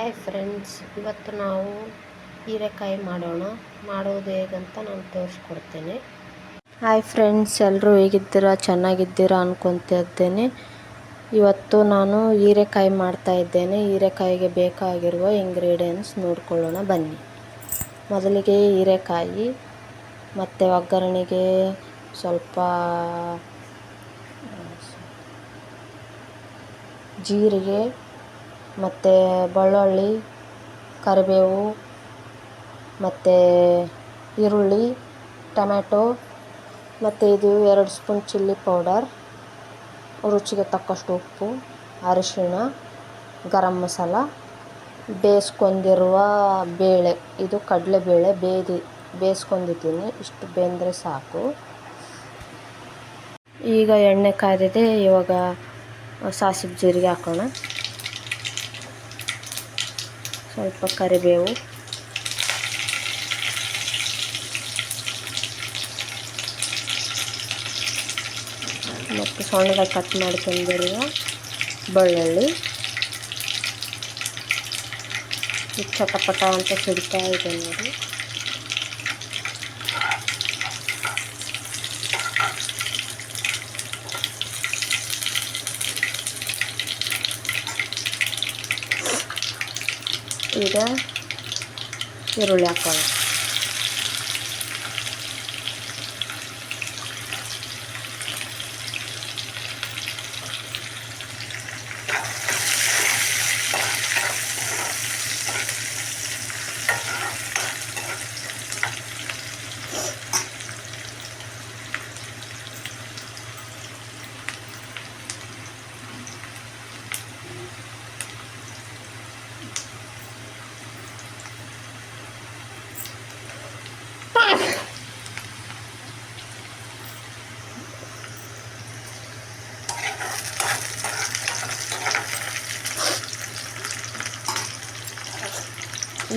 Hi friends, ಇವತ್ತು ನಾವು ಹೀರೆಕಾಯಿ ಮಾಡೋದು ಹೇಗಂತ ನಾನು ತೋರಿಸ್ಕೊಡ್ತೇನೆ. ಹಾಯ್ ಫ್ರೆಂಡ್ಸ್, ಎಲ್ಲರೂ ಹೇಗಿದ್ದೀರಾ? ಚೆನ್ನಾಗಿದ್ದೀರಾ ಅನ್ಕೊತಾ ಇದ್ದೇನೆ. ಇವತ್ತು ನಾನು ಹೀರೆಕಾಯಿ ಮಾಡ್ತಾ ಇದ್ದೇನೆ. ಹೀರೆಕಾಯಿಗೆ ಬೇಕಾಗಿರುವ ಇಂಗ್ರೀಡಿಯೆಂಟ್ಸ್ ನೋಡ್ಕೊಳ್ಳೋಣ ಬನ್ನಿ. ಮೊದಲಿಗೆ ಹೀರೆಕಾಯಿ, ಮತ್ತು ಒಗ್ಗರಣೆಗೆ ಸ್ವಲ್ಪ ಜೀರಿಗೆ, ಮತ್ತು ಬೆಳ್ಳುಳ್ಳಿ, ಕರಿಬೇವು, ಮತ್ತು ಈರುಳ್ಳಿ, ಟೊಮ್ಯಾಟೊ, ಮತ್ತು ಇದು 2 ಸ್ಪೂನ್ ಚಿಲ್ಲಿ ಪೌಡರ್, ರುಚಿಗೆ ತಕ್ಕಷ್ಟು ಉಪ್ಪು, ಅರಿಶಿಣ, ಗರಂ ಮಸಾಲ, ಬೇಯಿಸ್ಕೊಂಡಿರುವ ಬೇಳೆ, ಇದು ಕಡಲೆಬೇಳೆ ಬೇಯಿಸ್ಕೊಂಡಿದ್ದೀನಿ. ಇಷ್ಟು ಬೆಂದರೆ ಸಾಕು. ಈಗ ಎಣ್ಣೆ ಕಾದಿದೆ. ಇವಾಗ ಸಾಸಿವೆ ಜೀರಿಗೆ ಹಾಕೋಣ. ಸ್ವಲ್ಪ ಕರಿಬೇವು, ಮತ್ತು ಸಣ್ಣದಾಗಿ ಕಟ್ ಮಾಡ್ಕೊಂಡಿರುವ ಬೆಳ್ಳುಳ್ಳಿ. ಇದು ಚಟಪಟ ಅಂತ ಸಿಡ್ತಾ ಇದೆ ನೋಡಿ. ಈಗ ಈರುಳ್ಳಿ ಹಾಕೋಣ.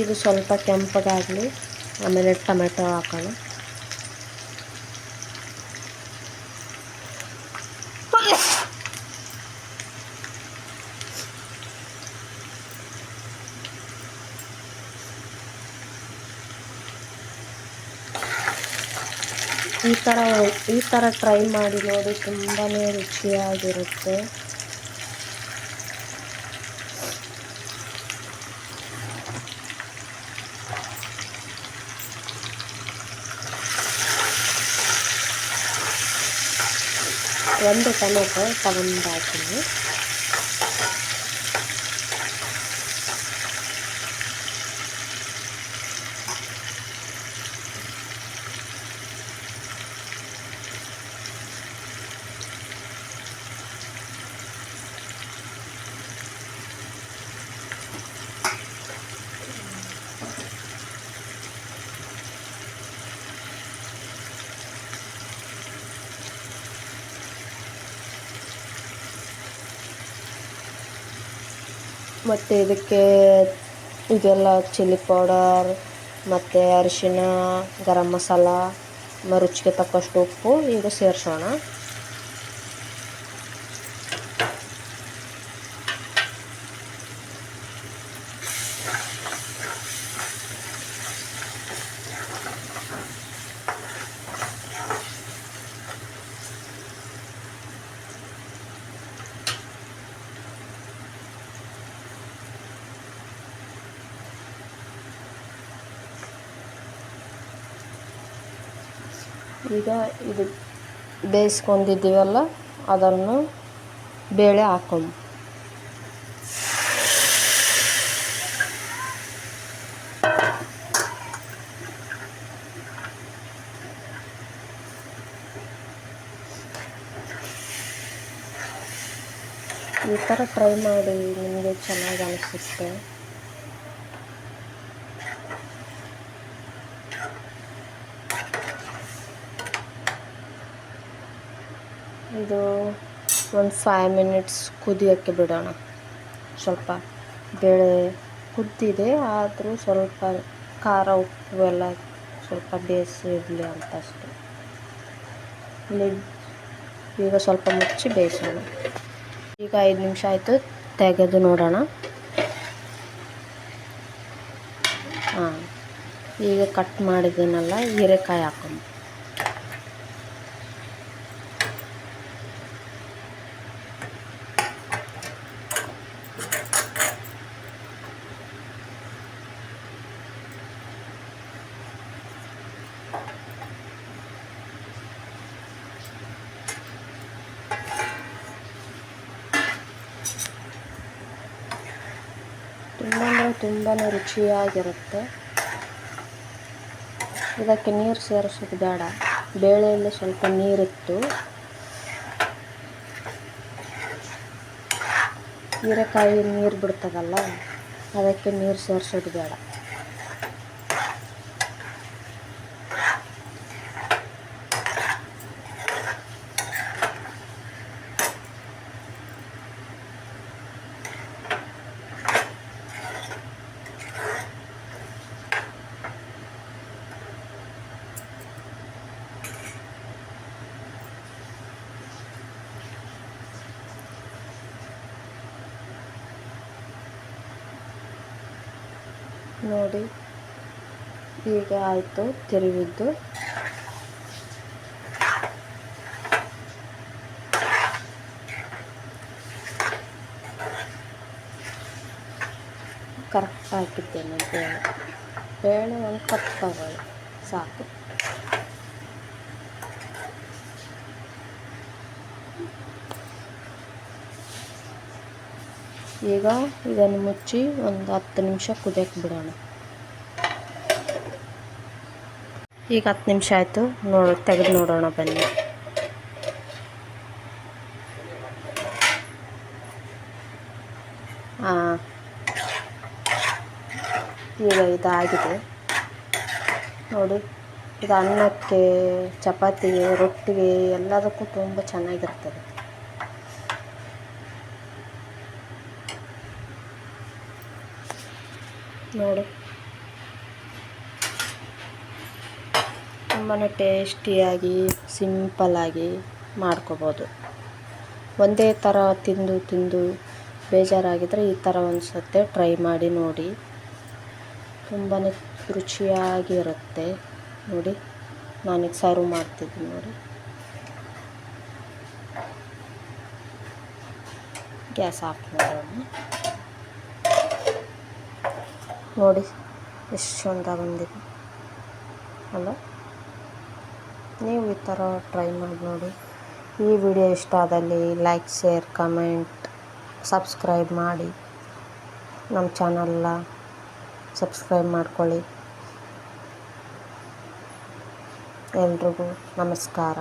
ಇದು ಸ್ವಲ್ಪ ಕೆಂಪಗಾಗಲಿ, ಆಮೇಲೆ ಟೊಮೆಟೊ ಹಾಕೋಣ. ಈ ಥರ ಟ್ರೈ ಮಾಡಿ ನೋಡಿ, ತುಂಬಾ ರುಚಿಯಾಗಿರುತ್ತೆ. ಒಂದು ಟೊಮೆಟೊ ತಗೊಂಡು ಹಾಕಿದ್ದೀನಿ. ಮತ್ತು ಇದೆಲ್ಲ ಚಿಲ್ಲಿ ಪೌಡರ್, ಮತ್ತು ಅರಿಶಿಣ, ಗರಂ ಮಸಾಲ, ರುಚಿಗೆ ತಕ್ಕಷ್ಟು ಉಪ್ಪು ಈಗ ಸೇರಿಸೋಣ. ಈಗ ಇದು ಬೇಯಿಸ್ಕೊಂಡಿದ್ದೀವಲ್ಲ, ಅದನ್ನು ಬೇಳೆ ಹಾಕೊಂಡು ಈ ಥರ ಟ್ರೈ ಮಾಡಿ, ನಿಮಗೆ ಚೆನ್ನಾಗಿ ಅನಿಸುತ್ತೆ. ಇದು ಒಂದು 5 ಮಿನಿಟ್ಸ್ ಕುದಿಯೋಕ್ಕೆ ಬಿಡೋಣ. ಸ್ವಲ್ಪ ಬೇಳೆ ಕುದ್ದಿದೆ, ಆದರೂ ಸ್ವಲ್ಪ ಖಾರ ಉಪ್ಪು ಎಲ್ಲ ಸ್ವಲ್ಪ ಬೇಯಿಸಿರಲಿ ಅಂತ ಅಷ್ಟೆ. ಈಗ ಸ್ವಲ್ಪ ಮುಚ್ಚಿ ಬೇಯಿಸೋಣ. ಈಗ 5 ನಿಮಿಷ ಆಯಿತು, ತೆಗೆದು ನೋಡೋಣ. ಹಾಂ, ಈಗ ಕಟ್ ಮಾಡಿದ್ದೀನಲ್ಲ ಹೀರೆಕಾಯಿ ಹಾಕೊಂಡು ತುಂಬಾ ರುಚಿಯಾಗಿರುತ್ತೆ. ಇದಕ್ಕೆ ನೀರು ಸೇರಿಸೋದು ಬೇಡ, ಬೇಳೆಯಲ್ಲಿ ಸ್ವಲ್ಪ ನೀರಿತ್ತು. ಹೀರೆಕಾಯಿ ನೀರು ಬಿಡ್ತದಲ್ಲ, ಅದಕ್ಕೆ ನೀರು ಸೇರಿಸೋದು ಬೇಡ. ನೋಡಿ, ಈಗ ಆಯಿತು ತಿರುವಿದ್ದು. ಕರೆಕ್ಟ್ ಹಾಕಿದ್ದೇನೆ ಬೇಳೆ ಒಂದು ಕಪ್ ತಗೊಳ್ಳಿ ಸಾಕು. ಈಗ ಇದನ್ನು ಮುಚ್ಚಿ ಒಂದು 10 ನಿಮಿಷ ಕುದಿಯಕ್ಕೆ ಬಿಡೋಣ. ಈಗ 10 ನಿಮಿಷ ಆಯಿತು, ತೆಗೆದು ನೋಡೋಣ ಬನ್ನಿ. ಈಗ ಇದಾಗಿದೆ ನೋಡಿ. ಇದು ಅನ್ನಕ್ಕೆ, ಚಪಾತಿಗೆ, ರೊಟ್ಟಿಗೆ ಎಲ್ಲದಕ್ಕೂ ತುಂಬ ಚೆನ್ನಾಗಿರ್ತದೆ. ನೋಡಿ, ತುಂಬಾ ಟೇಸ್ಟಿಯಾಗಿ ಸಿಂಪಲ್ಲಾಗಿ ಮಾಡ್ಕೋಬೋದು. ಒಂದೇ ಥರ ತಿಂದು ಬೇಜಾರಾಗಿದ್ದರೆ ಈ ಥರ ಒಂದು ಸತಿ ಟ್ರೈ ಮಾಡಿ ನೋಡಿ. ತುಂಬಾ ರುಚಿಯಾಗಿರುತ್ತೆ. ನೋಡಿ, ನಾನೀಗ ಸರ್ವ್ ಮಾಡ್ತಿದ್ದೀನಿ ನೋಡಿ. ಗ್ಯಾಸ್ ಆಫ್ ಮಾಡೋಣ. ನೋಡಿ ಎಷ್ಟು ಚಂದ ಬಂದಿದೆ ಅಲ್ಲ. ನೀವು ಈ ಥರ ಟ್ರೈ ಮಾಡಿ ನೋಡಿ. ಈ ವಿಡಿಯೋ ಇಷ್ಟ ಆದಲ್ಲಿ ಲೈಕ್, ಶೇರ್, ಕಮೆಂಟ್, ಸಬ್ಸ್ಕ್ರೈಬ್ ಮಾಡಿ. ನಮ್ಮ ಚಾನಲ್ನ ಸಬ್ಸ್ಕ್ರೈಬ್ ಮಾಡ್ಕೊಳ್ಳಿ. ಎಲ್ರಿಗೂ ನಮಸ್ಕಾರ.